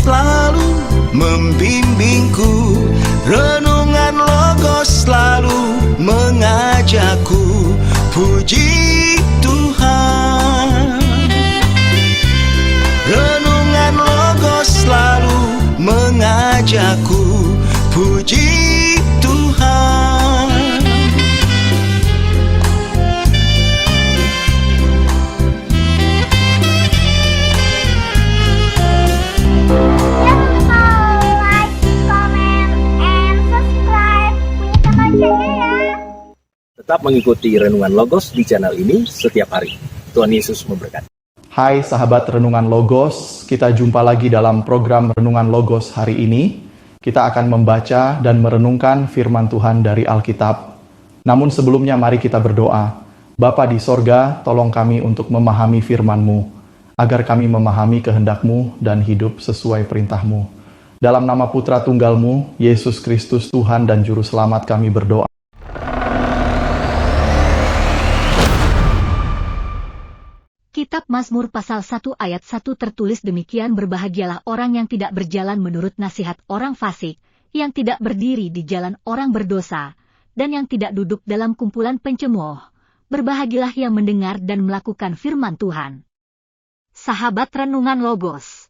selalu membimbingku, renungan Logos selalu mengajakku. Puji Tuhan, renungan Logos selalu mengajakku. Puji Tuhan. Tetap mengikuti Renungan Logos di channel ini setiap hari. Tuhan Yesus memberkati. Hai sahabat Renungan Logos, kita jumpa lagi dalam program Renungan Logos hari ini. Kita akan membaca dan merenungkan firman Tuhan dari Alkitab. Namun sebelumnya mari kita berdoa. Bapa di sorga, tolong kami untuk memahami firman-Mu, agar kami memahami kehendak-Mu dan hidup sesuai perintah-Mu. Dalam nama Putra Tunggal-Mu, Yesus Kristus Tuhan dan Juru Selamat kami berdoa. Kitab Mazmur pasal 1 ayat 1 tertulis demikian, berbahagialah orang yang tidak berjalan menurut nasihat orang fasik, yang tidak berdiri di jalan orang berdosa, dan yang tidak duduk dalam kumpulan pencemooh. Berbahagialah yang mendengar dan melakukan firman Tuhan. Sahabat Renungan Logos.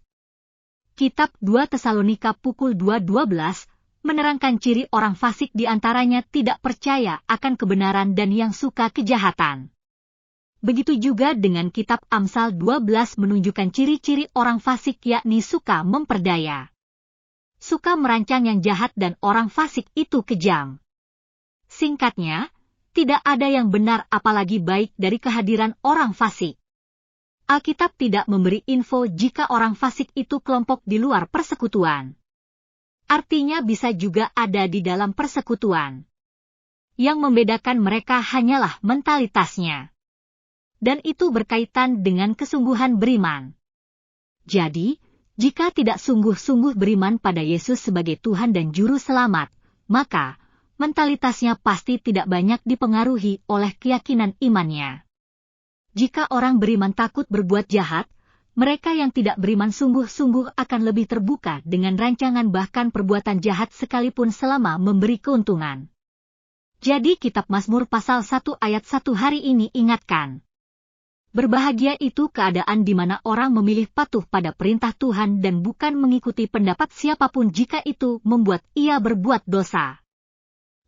Kitab 2 Tesalonika pukul 2:12 menerangkan ciri orang fasik, di antaranya tidak percaya akan kebenaran dan yang suka kejahatan. Begitu juga dengan kitab Amsal 12 menunjukkan ciri-ciri orang fasik, yakni suka memperdaya, suka merancang yang jahat, dan orang fasik itu kejam. Singkatnya, tidak ada yang benar apalagi baik dari kehadiran orang fasik. Alkitab tidak memberi info jika orang fasik itu kelompok di luar persekutuan. Artinya bisa juga ada di dalam persekutuan. Yang membedakan mereka hanyalah mentalitasnya. Dan itu berkaitan dengan kesungguhan beriman. Jadi, jika tidak sungguh-sungguh beriman pada Yesus sebagai Tuhan dan Juru Selamat, maka mentalitasnya pasti tidak banyak dipengaruhi oleh keyakinan imannya. Jika orang beriman takut berbuat jahat, mereka yang tidak beriman sungguh-sungguh akan lebih terbuka dengan rancangan bahkan perbuatan jahat sekalipun selama memberi keuntungan. Jadi kitab Mazmur pasal 1 ayat 1 hari ini ingatkan. Berbahagia itu keadaan di mana orang memilih patuh pada perintah Tuhan dan bukan mengikuti pendapat siapapun jika itu membuat ia berbuat dosa.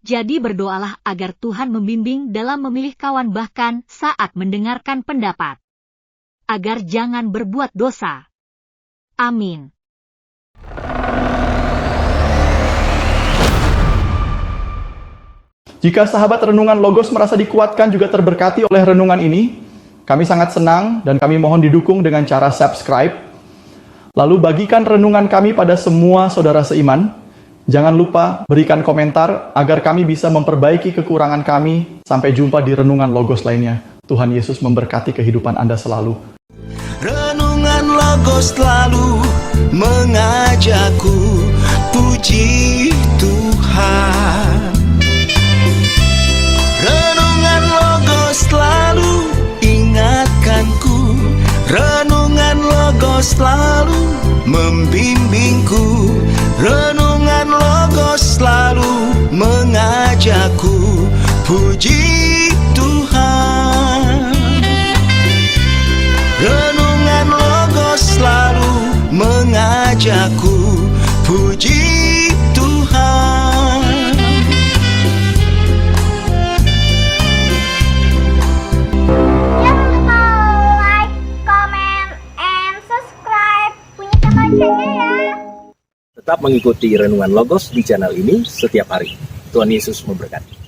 Jadi berdoalah agar Tuhan membimbing dalam memilih kawan bahkan saat mendengarkan pendapat. Agar jangan berbuat dosa. Amin. Jika sahabat Renungan Logos merasa dikuatkan juga terberkati oleh renungan ini, kami sangat senang dan kami mohon didukung dengan cara subscribe. Lalu bagikan renungan kami pada semua saudara seiman. Jangan lupa berikan komentar agar kami bisa memperbaiki kekurangan kami. Sampai jumpa di Renungan Logos lainnya. Tuhan Yesus memberkati kehidupan Anda selalu. Renungan Logos selalu mengajakku. Puji Tuhan. Renungan Logos selalu ingatkanku, renungan Logos selalu membimbingku, renungan Logos selalu mengajakku. Puji Tuhan, renungan Logos selalu mengajakku. Puji Tuhan. Tetap mengikuti Renungan Logos di channel ini setiap hari. Tuhan Yesus memberkati.